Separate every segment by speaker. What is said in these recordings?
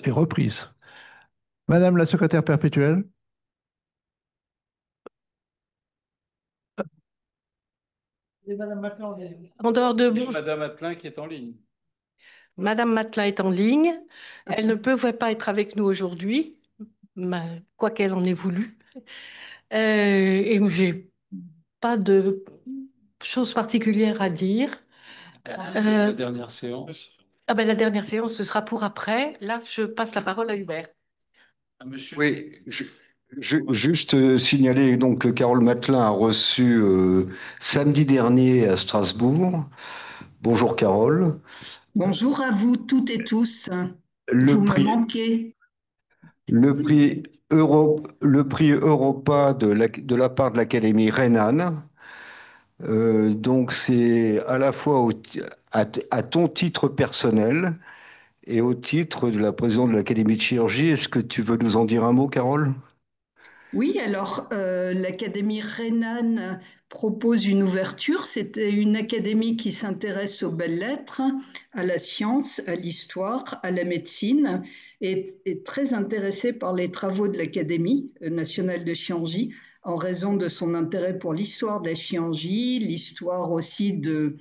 Speaker 1: est reprise. Madame la secrétaire perpétuelle.
Speaker 2: En dehors de bon,
Speaker 3: Madame Attelin qui est en ligne.
Speaker 2: Madame Matelin est en ligne. Elle ne pouvait pas être avec nous aujourd'hui, quoi qu'elle en ait voulu. Et j'ai pas de choses particulières à dire.
Speaker 3: C'est la
Speaker 2: Euh,
Speaker 3: dernière séance.
Speaker 2: la dernière séance, ce sera pour après. Là, je passe la parole à Hubert.
Speaker 3: Monsieur.
Speaker 4: Oui, juste signaler donc que Carole Matelin a reçu samedi dernier à Strasbourg. Bonjour Carole.
Speaker 5: Bonjour à vous toutes et tous. Vous
Speaker 4: Le
Speaker 5: me
Speaker 4: prix,
Speaker 5: manquez.
Speaker 4: le prix Europa de la part de l'Académie Renan. Donc c'est à la fois à ton titre personnel et au titre de la présidente de l'Académie de chirurgie. Est-ce que tu veux nous en dire un mot, Carole?
Speaker 5: Oui, alors l'Académie Rhénane propose une ouverture. C'était une académie qui s'intéresse aux belles-lettres, à la science, à l'histoire, à la médecine, et est très intéressée par les travaux de l'Académie nationale de chirurgie en raison de son intérêt pour l'histoire de la chirurgie, l'histoire aussi de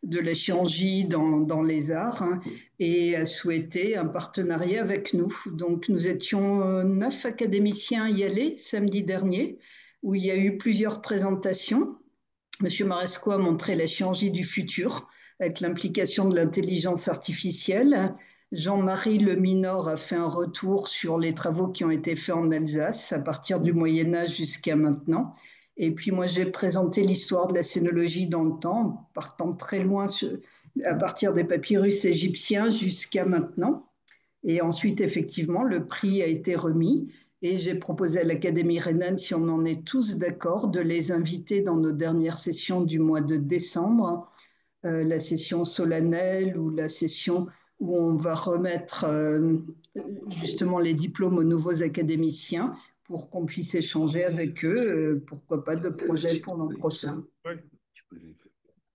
Speaker 5: la chirurgie dans les arts, hein, et a souhaité un partenariat avec nous. Donc nous étions 9 académiciens à y aller samedi dernier, où il y a eu plusieurs présentations. Monsieur Maresco a montré la chirurgie du futur avec l'implication de l'intelligence artificielle. Jean-Marie Leminor a fait un retour sur les travaux qui ont été faits en Alsace à partir du Moyen Âge jusqu'à maintenant. Et puis moi, j'ai présenté l'histoire de la scénologie dans le temps, partant très loin à partir des papyrus égyptiens jusqu'à maintenant. Et ensuite, effectivement, le prix a été remis et j'ai proposé à l'Académie Rhénane, si on en est tous d'accord, de les inviter dans nos dernières sessions du mois de décembre, la session solennelle ou la session où on va remettre justement les diplômes aux nouveaux académiciens pour qu'on puisse échanger avec eux, pourquoi pas, de projets pour l'an prochain.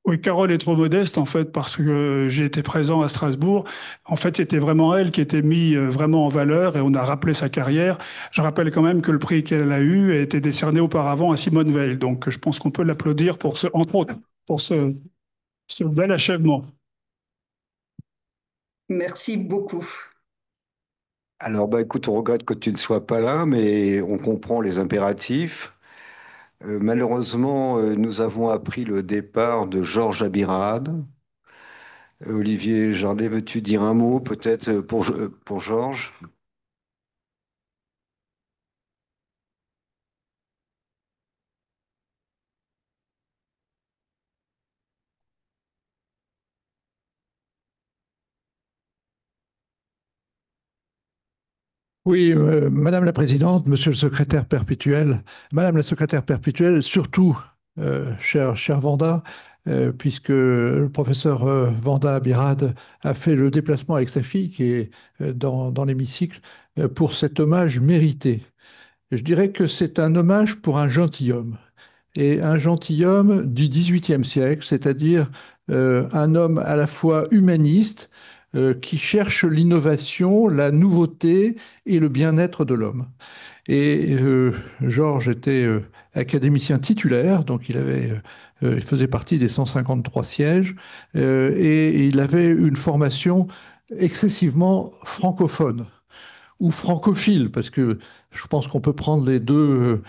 Speaker 6: Oui, Carole est trop modeste en fait parce que j'ai été présent à Strasbourg. En fait, c'était vraiment elle qui était mise vraiment en valeur et on a rappelé sa carrière. Je rappelle quand même que le prix qu'elle a eu a été décerné auparavant à Simone Veil. Donc, je pense qu'on peut l'applaudir pour entre autres, pour ce bel achèvement.
Speaker 5: Merci beaucoup.
Speaker 4: Alors, bah, écoute, on regrette que tu ne sois pas là, mais on comprend les impératifs. Malheureusement, nous avons appris le départ de Georges Abirad. Olivier Jardet, veux-tu dire un mot peut-être pour Georges?
Speaker 1: Oui, Madame la Présidente, Monsieur le Secrétaire perpétuel, Madame la Secrétaire perpétuelle, surtout, cher Vanda, puisque le professeur Vanda Abirad a fait le déplacement avec sa fille qui est dans l'hémicycle pour cet hommage mérité. Je dirais que c'est un hommage pour un gentilhomme, et un gentilhomme du XVIIIe siècle, c'est-à-dire un homme à la fois humaniste, qui cherche l'innovation, la nouveauté et le bien-être de l'homme. Et Georges était académicien titulaire, donc il faisait partie des 153 sièges, et il avait une formation excessivement francophone ou francophile, parce que je pense qu'on peut prendre les deux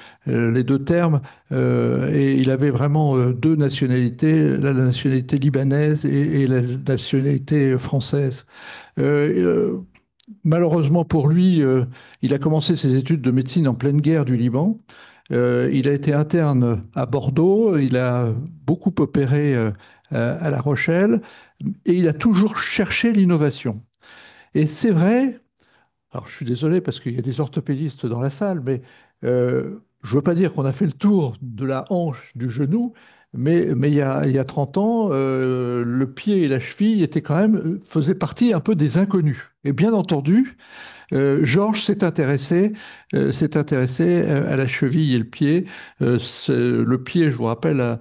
Speaker 1: termes, et il avait vraiment deux nationalités, la nationalité libanaise et la nationalité française. Euh, Malheureusement pour lui, il a commencé ses études de médecine en pleine guerre du Liban. Il a été interne à Bordeaux, il a beaucoup opéré à La Rochelle, et il a toujours cherché l'innovation. Et c'est vrai, alors, je suis désolé parce qu'il y a des orthopédistes dans la salle, mais je ne veux pas dire qu'on a fait le tour de la hanche, du genou, mais il y a 30 ans, le pied et la cheville étaient quand même, faisaient partie un peu des inconnus. Et bien entendu, Georges s'est intéressé à la cheville et le pied. Le pied, je vous rappelle,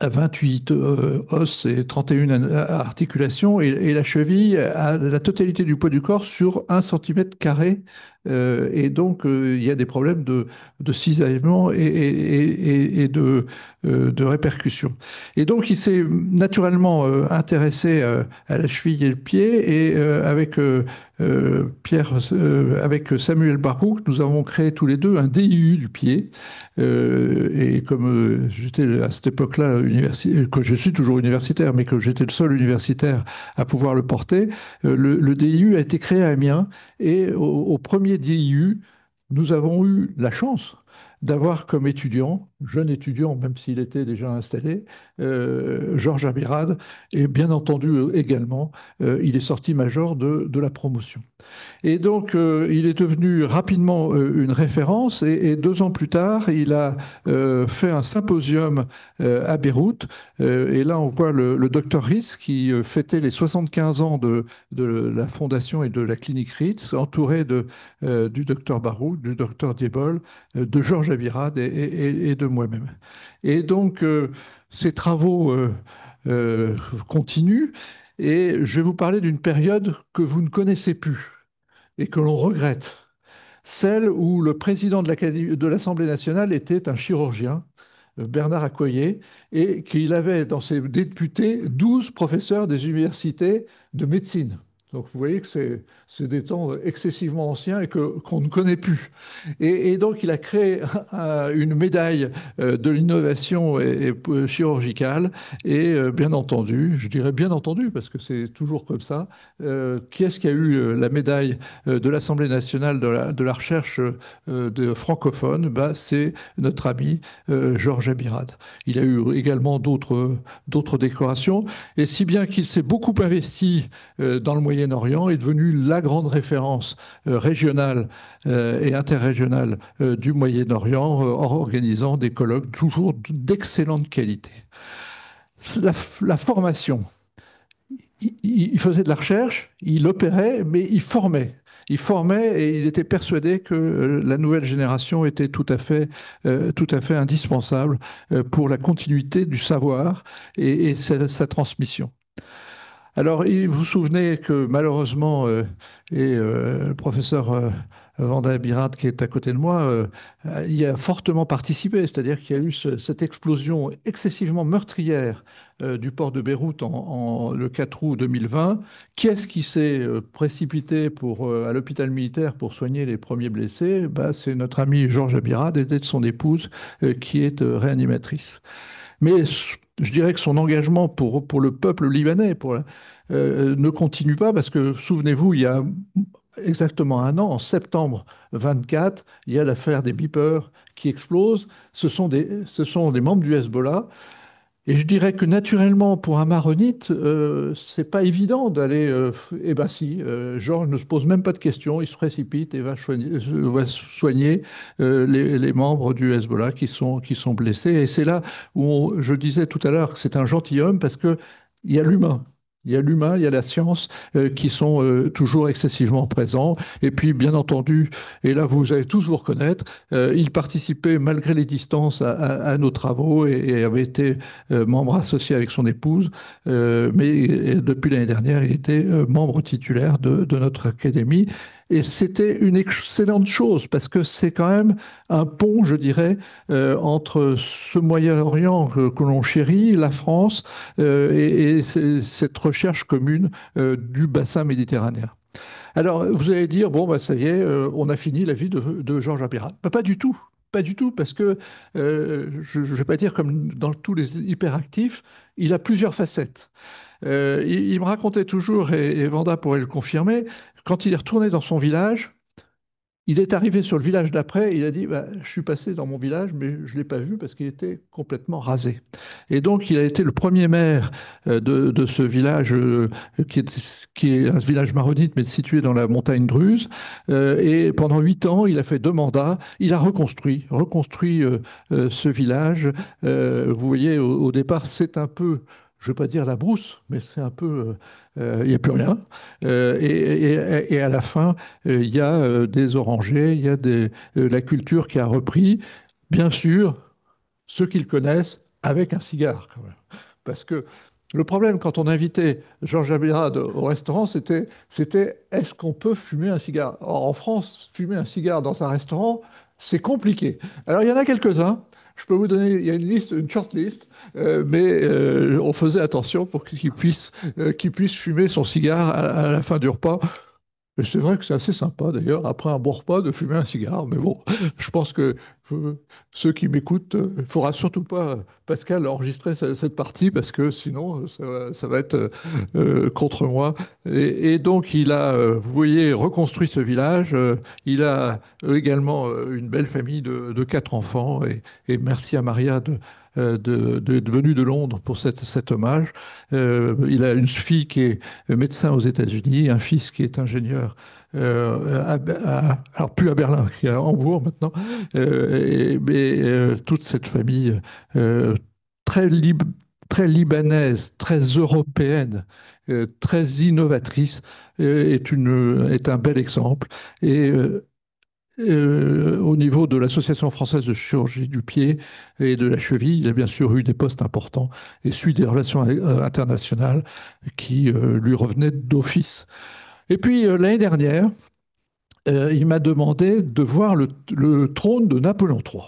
Speaker 1: à 28 os et 31 articulations, et la cheville a la totalité du poids du corps sur 1 cm². Et donc, il y a des problèmes de cisaillement et de répercussion. Et donc, il s'est naturellement intéressé à la cheville et le pied, et avec Samuel Barouk, nous avons créé tous les deux un DIU du pied. Et comme j'étais à cette époque-là, que je suis toujours universitaire, mais que j'étais le seul universitaire à pouvoir le porter, le DIU a été créé à Amiens. Et au premier DIU, nous avons eu la chance d'avoir comme étudiant, jeune étudiant, même s'il était déjà installé, Georges Abirad, et bien entendu également, il est sorti major de la promotion. Et donc, il est devenu rapidement une référence, et 2 ans plus tard, il a fait un symposium à Beyrouth. Et là, on voit le docteur Ritz qui fêtait les 75 ans de la fondation et de la clinique Ritz, entouré du docteur Barouk, du docteur Diebol, de Georges Abirad et de moi-même. Et donc, ces travaux continuent, et je vais vous parler d'une période que vous ne connaissez plus et que l'on regrette, celle où le président de l'Assemblée nationale était un chirurgien, Bernard Accoyer, et qu'il avait dans ses députés 12 professeurs des universités de médecine. Donc vous voyez que c'est des temps excessivement anciens et qu'on ne connaît plus. Et donc il a créé une médaille de l'innovation chirurgicale. Et bien entendu, je dirais bien entendu parce que c'est toujours comme ça, qui est-ce qui a eu la médaille de l'Assemblée nationale de la recherche de francophone? Bah, c'est notre ami Georges Abirad. Il a eu également d'autres décorations, et si bien qu'il s'est beaucoup investi dans le Moyen-Orient, est devenu la grande référence régionale et interrégionale du Moyen-Orient, organisant des colloques toujours d'excellente qualité. La formation, il faisait de la recherche, il opérait, mais il formait. Il formait, et il était persuadé que la nouvelle génération était tout à fait indispensable pour la continuité du savoir et sa transmission. Alors, vous vous souvenez que malheureusement, le professeur Vanda Abirad, qui est à côté de moi, y a fortement participé. C'est-à-dire qu'il y a eu cette explosion excessivement meurtrière du port de Beyrouth le 4 août 2020. Qui est-ce qui s'est précipité à l'hôpital militaire pour soigner les premiers blessés? Bah, c'est notre ami Georges Abirad, aidé de son épouse, qui est réanimatrice. Mais je dirais que son engagement pour le peuple libanais ne continue pas, parce que, souvenez-vous, il y a exactement un an, en septembre 24, il y a l'affaire des beepers qui explose. Ce sont des membres du Hezbollah. Et je dirais que naturellement, pour un maronite, c'est pas évident d'aller. Eh ben si, Georges ne se pose même pas de questions, il se précipite et va soigner les membres du Hezbollah qui sont blessés. Et c'est là où je disais tout à l'heure que c'est un gentilhomme, parce que il y a l'humain. Il y a l'humain, il y a la science qui sont toujours excessivement présents. Et puis, bien entendu, et là vous allez tous vous reconnaître, il participait malgré les distances à nos travaux, et avait été membre associé avec son épouse. Mais depuis l'année dernière, il était membre titulaire de notre académie. Et c'était une excellente chose, parce que c'est quand même un pont, je dirais, entre ce Moyen-Orient que l'on chérit, la France, et cette recherche commune du bassin méditerranéen. Alors, vous allez dire, bon, bah, ça y est, on a fini la vie de Georges Abirad. Bah, pas du tout. Pas du tout, parce que je ne vais pas dire comme dans tous les hyperactifs, il a plusieurs facettes. Il me racontait toujours, et Vanda pourrait le confirmer, quand il est retourné dans son village, il est arrivé sur le village d'après, il a dit, bah, je suis passé dans mon village, mais je ne l'ai pas vu parce qu'il était complètement rasé. Et donc, il a été le premier maire de ce village, qui est un village maronite, mais situé dans la montagne Druze. Et pendant 8 ans, il a fait 2 mandats. Il a reconstruit ce village. Vous voyez, au départ, c'est un peu, je ne veux pas dire la brousse, mais c'est un peu, il n'y a plus rien. Et à la fin, il y a des orangers, il y a la culture qui a repris. Bien sûr, ceux qui le connaissent avec un cigare, quand même. Parce que le problème, quand on invitait Georges Abirad au restaurant, c'était est-ce qu'on peut fumer un cigare? Or, en France, fumer un cigare dans un restaurant, c'est compliqué. Alors, il y en a quelques-uns. Je peux vous donner, il y a une liste, une short list, mais on faisait attention pour qu'il puisse fumer son cigare à la fin du repas. Et c'est vrai que c'est assez sympa d'ailleurs, après un bon repas, de fumer un cigare. Mais bon, je pense que euh, ceux qui m'écoutent, il ne faudra surtout pas, Pascal, enregistrer cette partie parce que sinon, ça va être contre moi. Et donc, il a, vous voyez, reconstruit ce village. Il a également une belle famille de 4 enfants. Et merci à Maria d'être venue de Londres pour cet hommage. Il a une fille qui est médecin aux États-Unis, un fils qui est ingénieur, alors plus à Berlin, qui est à Hambourg maintenant, mais toute cette famille euh, très, lib- très libanaise, très européenne, très innovatrice, est un bel exemple. Et au niveau de l'Association française de chirurgie du pied et de la cheville, il a bien sûr eu des postes importants et suit des relations internationales qui lui revenaient d'office. Et puis l'année dernière, il m'a demandé de voir le trône de Napoléon III.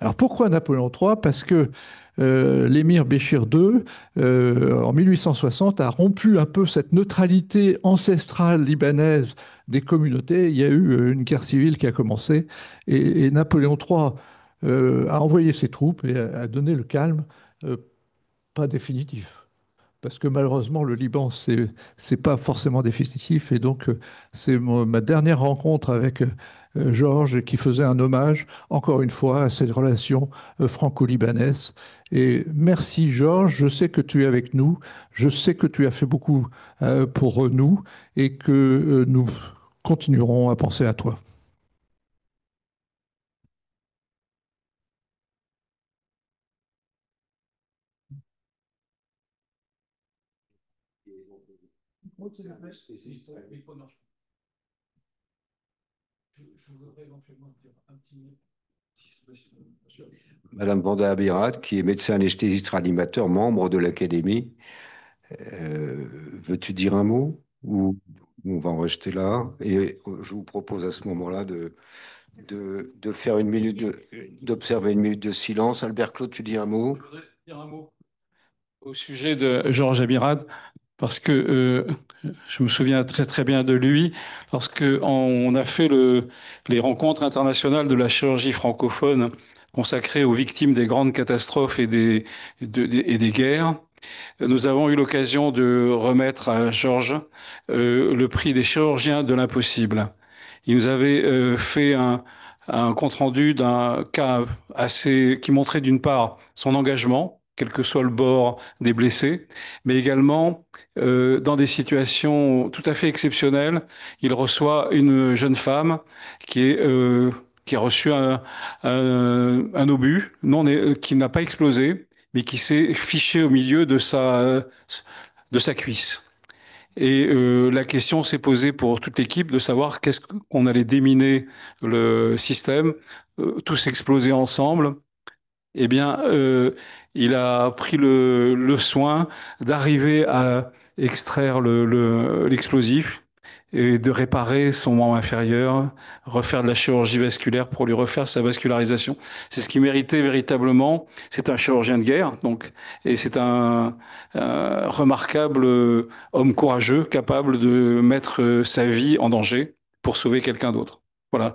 Speaker 1: Alors pourquoi Napoléon III? Parce que l'émir Béchir II, en 1860, a rompu un peu cette neutralité ancestrale libanaise des communautés. Il y a eu une guerre civile qui a commencé et Napoléon III a envoyé ses troupes et a donné le calme, euh, pas définitif. Parce que malheureusement, le Liban, c'est pas forcément définitif. Et donc, c'est ma dernière rencontre avec Georges qui faisait un hommage, encore une fois, à cette relation franco-libanaise. Et merci, Georges. Je sais que tu es avec nous. Je sais que tu as fait beaucoup pour nous et que nous continuerons à penser à toi. Je voudrais éventuellement dire un petit mot.
Speaker 4: Madame Vanda Abirat, qui est médecin anesthésiste réanimateur, membre de l'Académie. Veux-tu dire un mot ou on va en rester là? Et je vous propose à ce moment-là de faire une minute d'observer une minute de silence. Albert Claude, tu dis un mot?
Speaker 3: Je voudrais dire un mot au sujet de Georges Abirad, parce que je me souviens très très bien de lui lorsque on a fait les rencontres internationales de la chirurgie francophone consacrées aux victimes des grandes catastrophes et des guerres. Nous avons eu l'occasion de remettre à Georges le prix des chirurgiens de l'impossible. Il nous avait fait un compte-rendu d'un cas qui montrait d'une part son engagement, quel que soit le bord des blessés, mais également dans des situations tout à fait exceptionnelles, il reçoit une jeune femme qui est qui a reçu un obus qui n'a pas explosé, mais qui s'est fiché au milieu de sa cuisse. Et la question s'est posée pour toute l'équipe de savoir qu'est-ce qu'on allait déminer le système, tous exploser ensemble. Eh bien, il a pris le soin d'arriver à extraire l'explosif et de réparer son membre inférieur, refaire de la chirurgie vasculaire pour lui refaire sa vascularisation. C'est ce qui méritait véritablement. C'est un chirurgien de guerre, donc, et c'est un remarquable homme courageux, capable de mettre sa vie en danger pour sauver quelqu'un d'autre. Voilà,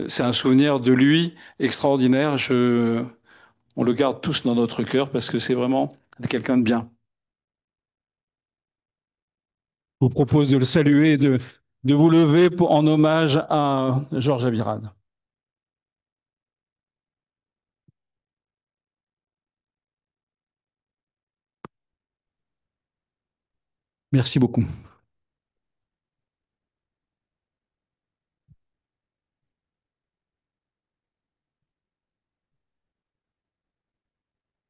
Speaker 3: c'est un souvenir de lui extraordinaire. On le garde tous dans notre cœur parce que c'est vraiment quelqu'un de bien. Je vous propose de le saluer et de vous lever en hommage à Georges Abirad. Merci beaucoup.